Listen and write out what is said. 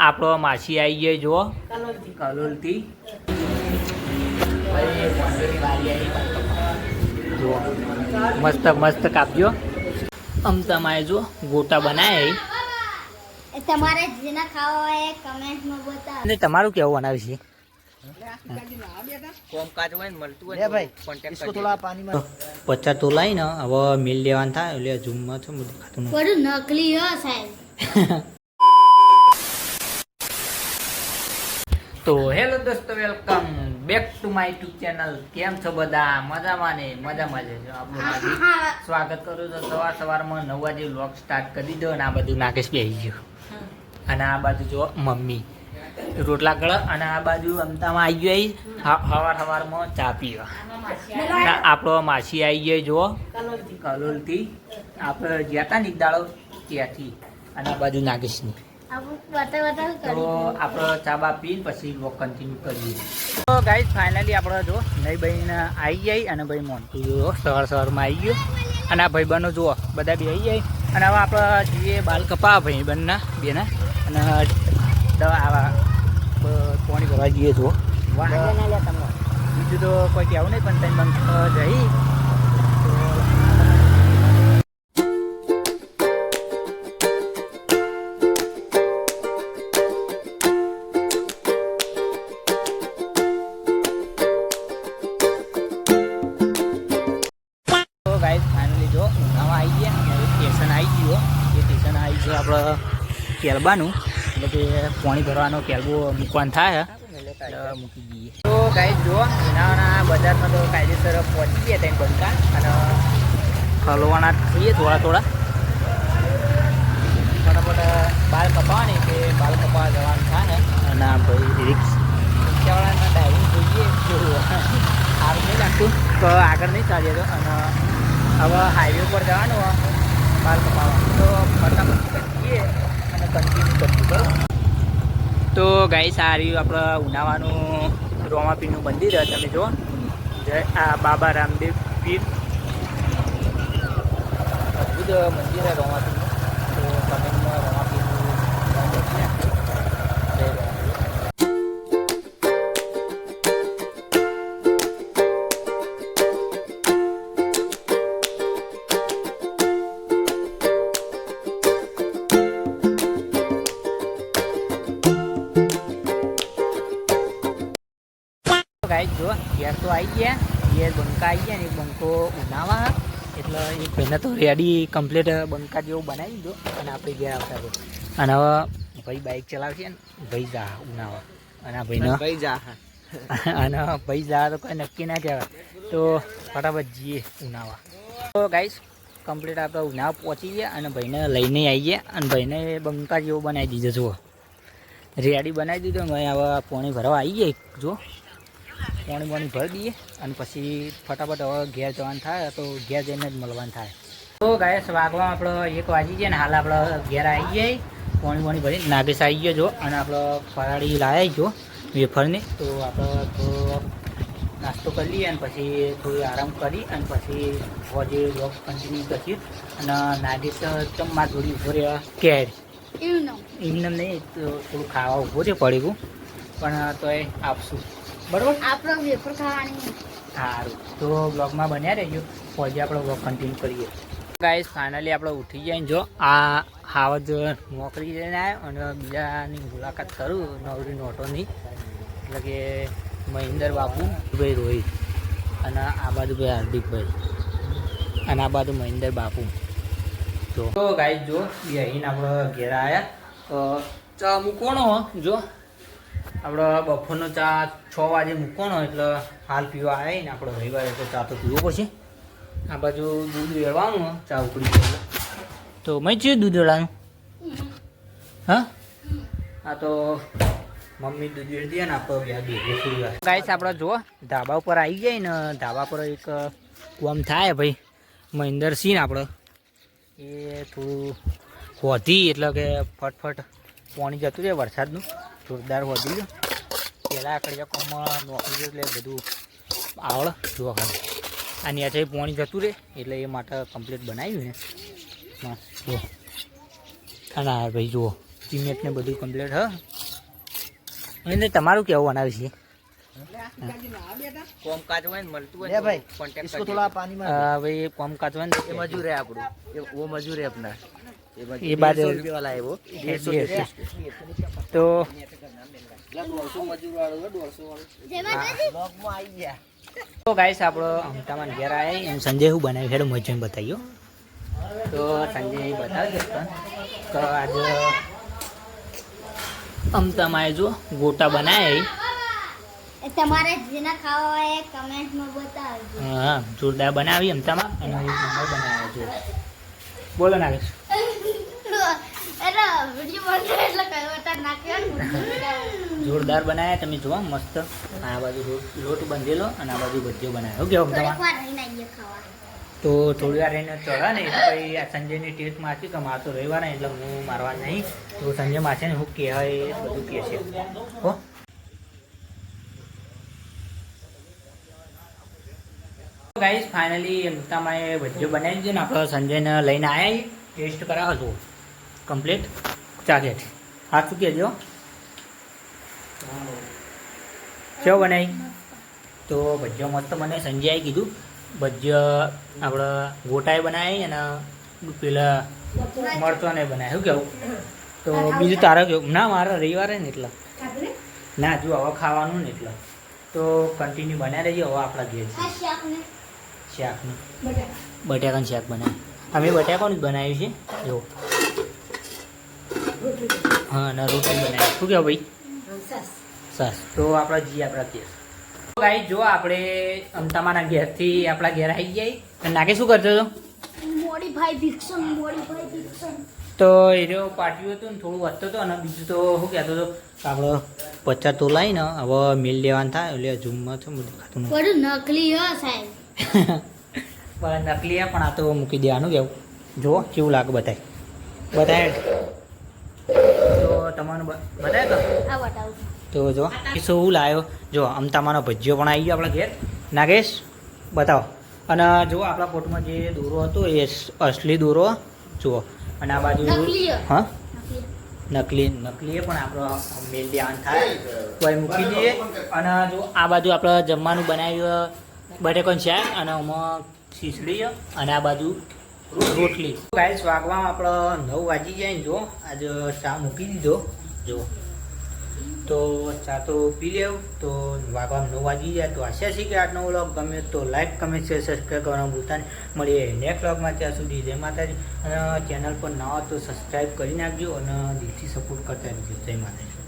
આપણો માસી આવી ગઈ જુઓ કલોલથી જુઓ મસ્ત મસ્ત કાપજો આમ તમારે જો ગોટા બનાવે તમારે જેના ખાવા હોય કમેન્ટમાં બતાવો અને તમારું કેવું બનાવે છે પચાસ તો લાઈ ને હવે મિલ લેવાનું થાય એટલે ઝૂમમાં છે બધું ખાતું બધું નકલી હો સાહેબ. તો હેલો દોસ્તો welcome back to my YouTube channel. કેમ છો બધા? મજામાં ને મજામાં જ છો. આપણું સ્વાગત કરું છું. સવારમાં 9 વાગે વ્લોગ સ્ટાર્ટ કરી દીધો અને આ બધું નાગેશ બેસી ગયો અને આ બાજુ જો મમ્મી રોટલા કળ અને આ બાજુ અમતામાં આવી ગઈ સવારમાં ચા પીવા. આપણો માસી આવી ગઈ જુઓ કલોલથી. આપણે ગયા હતા ને એક દાડો ત્યાંથી અને આ બાજુ નાગેશની. તો આપણે ચા બા પીને પછી વ્લોગ કન્ટિન્યુ કરીએ. તો ગાઈઝ ફાઇનલી આપણે જો નહીં બહેન આવી ગઈ અને ભાઈ મોન્ટુ જો સવારમાં આવી ગયો અને આ ભાઈબંધો જુઓ બધા બી આવી જાય અને હવે આપણે જઈએ બાલ કપા ભાઈબંધના બેના અને દવા આવા પાણી ભરવા જઈએ જુઓ. બીજું તો કોઈ કહેવું નહીં પણ તમે બંધ જઈ આપણે કેલબાનું એટલે કે પાણી ભરવાનો કેલબો મૂકવાનું થાય એટલે મૂકી દઈએ. તો ગાઈસ જુઓ ઉનાળાના બજારમાં તો કાયદેસર પહોંચી ગયા ત્યાં બંકા અને હલવાના થઈએ થોડા ફટાફટ બાલ કપાવાની કે બાલ કપાવા જવાનું થાય અને ભાઈ રિક્ષાવાળાના ડ્રાઇવિંગ જોઈએ સારું નહીં લાગતું તો આગળ નહીં ચાલીએ તો અને હવે હાઈવે ઉપર જવાનું બાલ કપાવવા તો ફટાફટ જઈએ અને કન્ટિન્યુ કરીશું બરાબર. તો ગાઈસ આ રહ્યું આપણે ઉનાવાનું રોમાપીરનું મંદિર તમે જુઓ જય આ બાબા રામદેવ પીર અદ્ભુત મંદિર રોમાપીરનું. તો કમેન્ટમાં રોમાપીરનું ગાઈસ જો ઘેર તો આવી ગયા ઘેર બંકા આવી ગયા ને એક બંકો ઉનાવા એટલે એક ભાઈને તો રેડી કમ્પ્લીટ બંકા જેવું બનાવી દીધો અને આપણે ઘેર આવતા હતો અને હવે ભાઈ બાઇક ચલાવશે ને ભાઈ જા ઉનાવા અને આ ભાઈને ભાઈ જા અને ભાઈ જા તો કોઈ નક્કી ના કહેવાય તો ફટાફટ જઈએ ઉનાવા. તો ગાઈસ કમ્પ્લીટ આપણે ઉનાવા પહોંચી ગયા અને ભાઈને લઈને આવી ગયા અને ભાઈને બંકા જેવું બનાવી દીધો જુઓ રેડી બનાવી દીધો. ભાઈ હવે પાણી ભરવા આવી ગયા જો પાણી ભરી દઈએ અને પછી ફટાફટ હવે ઘેર જવાનું થાય તો ઘેર જઈને જ મળવાનું થાય. તો ગાઈસ વાગવામાં આપણો 1 વાગી ગયા ને હાલ આપણે ઘેર આવી જાય પાણી ભરી નાગેશ આવી ગયો જો અને આપણે ફરાળી લાવ્યા જો વેફરને. તો આપણે થોડો નાસ્તો કરી લઈએ અને પછી થોડું આરામ કરી અને પછી જે વ્લોગ કન્ટિન્યુ કરીએ અને નાગેશ ચમમાં થોડી ઉભો રહ્યા કેર એમને નહીં તો થોડું ખાવા ઊભો છે પડીકું પણ તો એ આપશું બરોબર. આપણો વેફર ખાવાની સારું તો બ્લોગમાં બન્યા રહેજો પછી આપણે બ્લોગ કન્ટિન્યુ કરીએ. ગાઈસ ફાઇનલી આપણે ઉઠી જાય જો આ હાવજ નોકરી જઈને આવ્યો અને બીજાની મુલાકાત કરું નવરી નોટોની એટલે કે મહિન્દર બાપુ ભાઈ રોહિત અને આ બાજુ ભાઈ હાર્દિકભાઈ અને આ બાજુ મહિન્દર બાપુ. તો ગાઈસ જો બેહીને આપણે ઘેર આવ્યા તો ચા મૂકવાનો જો આપણે બપોરનો ચા 6 વાગે મૂકવાનો એટલે હાલ પીવા આવે ને આપણે રવિવારે તો ચા તો પીવો પડશે. આ બાજુ દૂધ વેળવાનું ચા ઉકળી જાય તો મેં છે દૂધ વેળવાનું હા હા તો મમ્મી દૂધ વેળી દે ને આપણે થોડી વાર. ગાઈસ આપણે જુઓ ધાબા ઉપર આવી જાય ને ધાબા પર એક કોમ થાય ભાઈ મહિન્દરસિંહ આપણે એ થોડું હોધી એટલે કે ફટફટ પાણી જતું રહે વરસાદનું જોરદાર વધી ગયો. પહેલાં આકડિયા કોમમાં નોકરી એટલે બધું આવડે જુઓ ખાલી આની યાથી પાણી જતું રહે એટલે એ માટે કમ્પ્લીટ બનાવ્યું ને જુઓ અને ભાઈ જુઓ સિમેન્ટ ને બધું કમ્પ્લીટ હ અને તમારું કેવું બનાવ્યું છે कामकाज में मलतू है ले भाई, कांटेक्ट इसको थोड़ा पानी में ભાઈ કોમ કાચવા ને ये मजूर है आपको वो मजूर है अपना ये बात 150 है। रुपये वाला है वो 150 તો मजूर वाला 150 वाला જય માતાજી. ब्लॉग में आई गया તો ગાઈસ આપણો અમતામાં ઘેર આવ્યા એમ સંજય હું બનાવ્યું હેડો મજન બતાવ્યો તો સંજય બતાવજો પણ તો આજે અમતામાં જો ગોટા બનાવ્યા તમારે જેના ખાવા હોય એ કમેન્ટમાં બતાવજો. હા જોરદાર બનાવી અમતામાં અને એક નંબર બનાવ્યો જો બોલો નાગેશ એટલે વિડીયો બનશે એટલે કઈ વટા નાખ્યો ને. જોરદાર બનાવ્યા તમે જુઓ મસ્ત આ બાજુ લોટ બાંધેલો અને આ બાજુ ભજીયો બનાવ્યો કેવો થોડીક અમતામાં વાર રહીને આવીએ ખાવા. તો થોડી વાર એને ચડા ને એટલે પછી આ સંજયની ટેસ્ટ મારતી કે મારતો રવિવાર ને એટલે હું મારવા નહીં તો સંજય માસે ને હું કહેવાય એ બધું કહે છે હો ગાઈસ ફાઇનલી અમતામાં એ ભજીયો બનાવી દીધો ને આપણે સંજયને લઈને આવ્યા ટેસ્ટ કરાવો છો કમ્પ્લીટ ચાકેટ હા શું કહેજો કેવો બનાવી તો ભજીયો મસ્ત બને સંજયે કીધું ભજીયા આપણે ગોટાએ બનાવી અને પેલા મરચાં ને બનાવ્યું કેવું તો બીજું તારે કેવું ના મારા રવિવારે ને એટલે ના જો હવે ખાવાનું ને એટલે તો કન્ટિન્યુ બનાવી રહીએ હવે આપણા ઘેર આ શાકને શાકનું બટાકાનું શાક બનાવ્યું અમે બટાકાનું જ બનાવ્યું છે જો હા અને રોટલી બનાવી શું કહેવું ભાઈ સરસ તો આપણે જઈએ આપણા ઘેર ગાઈ જો આપણે તમારા ઘેરથી આપણા ઘેર આવી જાય અને નાકે શું કરતો હતો મોડી ભાઈ ભિક્ષમ મોડી ભાઈ ભિક્ષમ. તો એ જો પાટિયું હતું ને થોડું વધતો હતો અને બીજું તો શું કહેતો હતો કે આપણે 50 તો લાવીને હવે મિલ લેવાનું થાય એટલે ઝૂમમાં છે બધું ખાતું નથી. બધું નકલી હો સાહેબ. પણ નકલી હે, પણ આ તો મૂકી દેવાનું કેવું જુઓ કેવું લાગે બતાય તો તમારું બતાય તો આ બતાવું. તો જો શું લાવ્યો જો અમતામાનો ભજીયો પણ આવી ગયો આપણા ઘેર નાગેશ બતાવો અને જો આપણા પોટમાં જે દોરો હતો એ અસલી દોરો જુઓ અને આ બાજુ નકલી હે. હા નકલી. નકલી પણ આપણો મેલ દેવાનું થાય તો એ મૂકી દઈએ અને જો આ બાજુ આપણે જમવાનું બનાવ્યું બટેકાનું શાક અને આમાં ખીચડી અને આ બાજુ રોટલી ગાઈસ વાગવામાં આપણો 9 વાગી જાય ને જો આજે ચા મૂકી દીધો જો તો ચા તો પી લેવું તો વાગવામાં 9 વાગી જાય તો આશા છે કે આજનો વ્લોગ ગમે તો લાઈક કમેન્ટ શેર સબસ્ક્રાઈબ કરવાનું ભૂલતા નહીં મળીએ નેક્સ્ટ વ્લોગમાં ત્યાં સુધી જય માતાજી અને ચેનલ પર ન હોય તો સબસ્ક્રાઈબ કરી નાખજો અને દિલથી સપોર્ટ કરતા રહેજો જય માતાજી